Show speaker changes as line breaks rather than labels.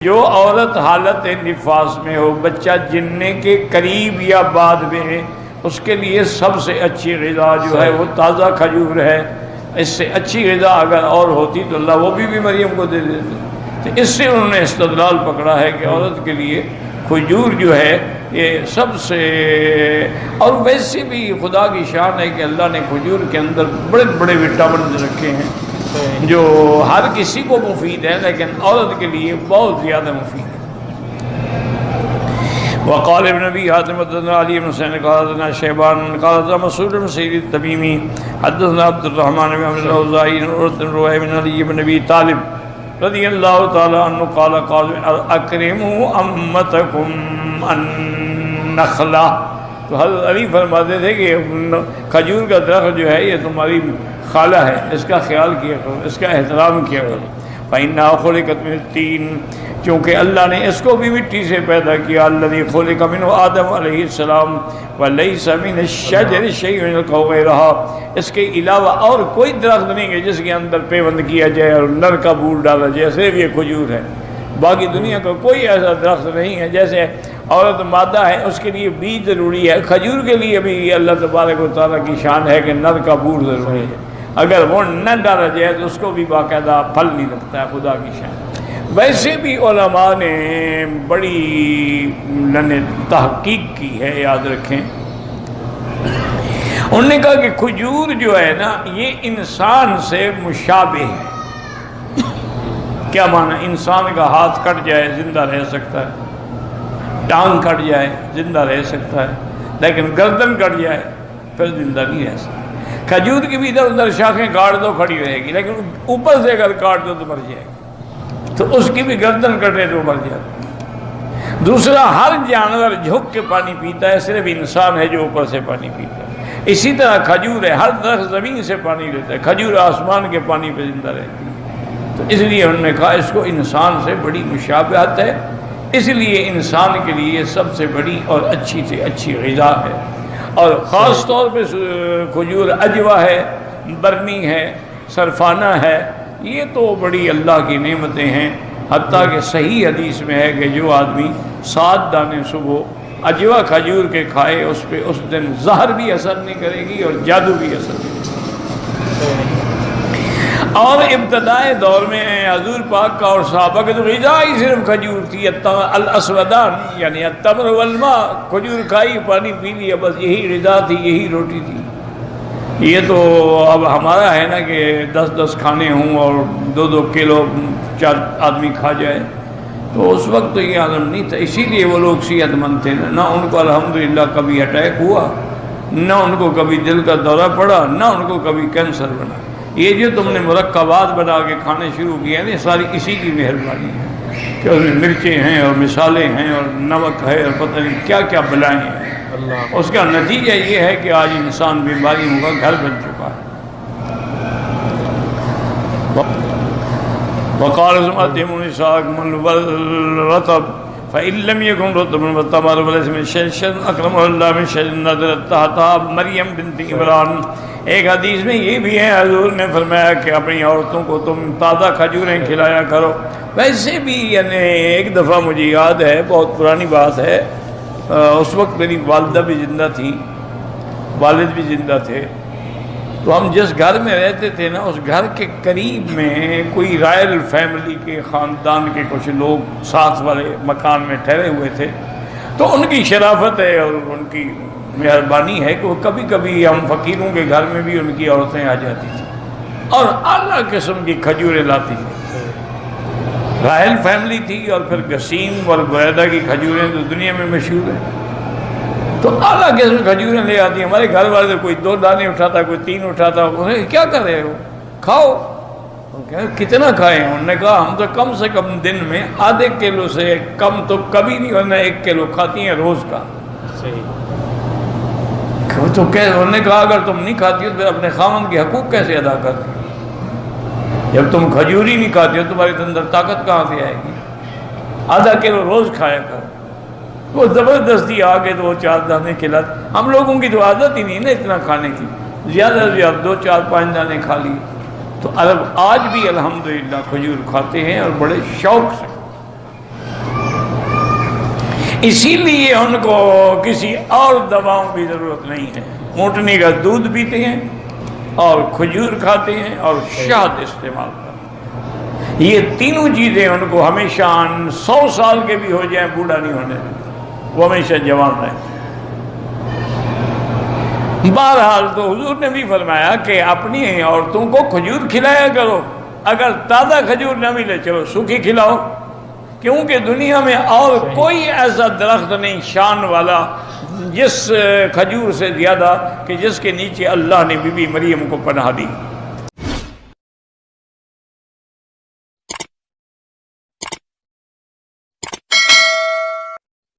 جو عورت حالت نفاس میں ہو، بچہ جننے کے قریب یا بعد میں ہے، اس کے لیے سب سے اچھی غذا جو ہے وہ تازہ کھجور ہے۔ اس سے اچھی غذا اگر اور ہوتی تو اللہ وہ بھی مریم کو دے دیتے۔ تو اس سے انہوں نے استدلال پکڑا ہے کہ عورت کے لیے کھجور جو ہے یہ سب سے، اور ویسے بھی خدا کی شان ہے کہ اللہ نے کھجور کے اندر بڑے بڑے وٹامن رکھے ہیں جو ہر کسی کو مفید ہے، لیکن عورت کے لیے بہت زیادہ مفید ہے۔ وقال ابن نبی حاتم حدثنا علی بن حسین قال حدثنا شیبان قال حدثنا مسعود بن سعید التمیمی حدثنا عبد الرحمن بن عمرو الاوزاعی عن روح بن علی بن نبی طالب رضی اللہ تعالی عنہ قال قال اکرموا امتکم النخلہ۔ تو حضرت علی فرماتے تھے کہ کھجور کا درخت جو ہے یہ تمہاری خالہ ہے، اس کا خیال کیا کرو، اس کا احترام کیا کرو۔ فَإِنَّهَا خُلِقَتْ مِنَ الطِّينِ، چونکہ اللہ نے اس کو بھی مٹی سے پیدا کیا۔ الَّذِي خُلِقَ مِنْهُ آدَمُ علیہ السلام وَلَيْسَ مِنَ الشَّجَرِ شَيْءٌ يَلْقَوْ غَيْرَهَا، اس کے علاوہ اور کوئی درخت نہیں ہے جس کے اندر پیوند کیا جائے اور نر کا بول ڈالا جائے، صرف یہ کھجور ہے۔ باقی دنیا کا کوئی ایسا درخت نہیں ہے۔ جیسے عورت مادہ ہے، اس کے لیے بیج ضروری ہے، کھجور کے لیے بھی اللہ تبارک و تعالیٰ کی شان ہے کہ نر کا بول ضروری ہے۔ اگر وہ نہ ڈالا جائے تو اس کو بھی باقاعدہ پھل نہیں لگتا ہے، خدا کی شان۔ ویسے بھی علماء نے بڑی تحقیق کی ہے، یاد رکھیں، انہوں نے کہا کہ کھجور جو ہے نا یہ انسان سے مشابہ ہے۔ کیا معنی؟ انسان کا ہاتھ کٹ جائے زندہ رہ سکتا ہے، ٹانگ کٹ جائے زندہ رہ سکتا ہے، لیکن گردن کٹ جائے پھر زندہ نہیں رہ سکتا۔ کھجور کی بھی ادھر ادھر شاخیں کاٹ دو کھڑی رہے گی، لیکن اوپر سے اگر کاٹ دو تو مر جائے گی، تو اس کی بھی گردن کٹے تو مر جائے گی۔ دوسرا، ہر جانور جھک کے پانی پیتا ہے، صرف انسان ہے جو اوپر سے پانی پیتا ہے۔ اسی طرح کھجور ہے، ہر درخت زمین سے پانی لیتا ہے، کھجور آسمان کے پانی پہ زندہ رہتی ہے۔ تو اس لیے انہوں نے کہا اس کو انسان سے بڑی مشابہت ہے، اس لیے انسان کے لیے سب سے بڑی اور اچھی سے اچھی غذا ہے۔ اور خاص طور پہ کھجور اجوا ہے، برنی ہے، سرفانہ ہے، یہ تو بڑی اللہ کی نعمتیں ہیں۔ حتیٰ کہ صحیح حدیث میں ہے کہ جو آدمی 7 دانے صبح اجوا کھجور کے کھائے اس پہ اس دن زہر بھی اثر نہیں کرے گی اور جادو بھی اثر نہیں کرے گی۔ اور ابتدائے دور میں حضور پاک کا اور صحابہ کے تو غذا ہی صرف کھجور تھی، الاسودان یعنی التمر والماء، کھجور کھائی پانی پی لیا، بس یہی غذا تھی، یہی روٹی تھی۔ یہ تو اب ہمارا ہے نا کہ 10 کھانے ہوں اور 2 کلو 4 آدمی کھا جائے، تو اس وقت تو یہ عالم نہیں تھا۔ اسی لیے وہ لوگ صحت مند تھے، نہ ان کو الحمدللہ کبھی اٹیک ہوا، نہ ان کو کبھی دل کا دورہ پڑا، نہ ان کو کبھی کینسر بنا۔ یہ جو تم نے مرکبات بنا کے کھانے شروع کیے ہیں، ساری اسی کی مہربانی ہے کہ اس میں مرچیں ہیں اور مسالے ہیں اور نمک ہے اور پتہ نہیں کیا کیا بلائیں ہیں۔ اس کا نتیجہ یہ ہے کہ آج انسان بیماریوں کا گھر بن چکا ہے۔ وقال سمعتم النساء من والرطب فإن لم يكن رطب والتمر وليس من شيء أكرم الله من شيء نزلت تحتها مریم بنت عمران۔ ایک حدیث میں یہ بھی ہے، حضور نے فرمایا کہ اپنی عورتوں کو تم تازہ کھجوریں کھلایا کرو۔ ویسے بھی یعنی ایک دفعہ مجھے یاد ہے، بہت پرانی بات ہے، اس وقت میری والدہ بھی زندہ تھی، والد بھی زندہ تھے، تو ہم جس گھر میں رہتے تھے نا اس گھر کے قریب میں کوئی رائل فیملی کے خاندان کے کچھ لوگ ساتھ والے مکان میں ٹھہرے ہوئے تھے۔ تو ان کی شرافت ہے اور ان کی مہربانی ہے کہ وہ کبھی کبھی ہم فقیروں کے گھر میں بھی ان کی عورتیں آ جاتی تھیں اور اعلیٰ قسم کی کھجوریں لاتی تھیں۔ رائل فیملی تھی اور پھر گسیم اور بریدہ کی کھجوریں تو دنیا میں مشہور ہیں، تو اعلیٰ قسم کھجوریں لے آتی ہیں۔ ہمارے گھر والے کوئی 2 دانے اٹھاتا، کوئی 3 اٹھاتا، کیا کر رہے ہو، کھاؤ۔ کتنا کھائے؟ انہوں نے کہا ہم تو کم سے کم دن میں آدھے کلو سے کم تو کبھی نہیں، ورنہ 1 کلو کھاتی ہیں روز کا۔ تو انہوں نے کہا اگر تم نہیں کھاتی ہو تو اپنے خاوند کے حقوق کیسے ادا کرتی ہو؟ جب تم کھجور ہی نہیں کھاتی ہو تمہارے اندر طاقت کہاں سے آئے گی؟ آدھا کلو روز کھایا کر۔ وہ زبردستی آ کے تو وہ 4 دانے کھلاتے۔ ہم لوگوں کی تو عادت ہی نہیں نا اتنا کھانے کی، زیادہ سے زیادہ 2 4 5 دانے کھا لیے۔ تو عرب آج بھی الحمدللہ کھجور کھاتے ہیں اور بڑے شوق سے۔ اسی لیے ان کو کسی اور دواؤں کی ضرورت نہیں ہے، اونٹنی کا دودھ پیتے ہیں اور کھجور کھاتے ہیں اور شہد استعمال کرتے ہیں۔ یہ تینوں چیزیں ان کو ہمیشہ 100 سال کے بھی ہو جائیں بوڑھا نہیں ہونے دیتے، وہ ہمیشہ جوان رہتے۔ بہرحال تو حضور نے بھی فرمایا کہ اپنی عورتوں کو کھجور کھلایا کرو، اگر تازہ کھجور نہ ملے چلو سوکھی کھلاؤ، کیونکہ دنیا میں اور کوئی ایسا درخت نہیں شان والا جس کھجور سے زیادہ کہ جس کے نیچے اللہ نے بی بی مریم کو پناہ دی۔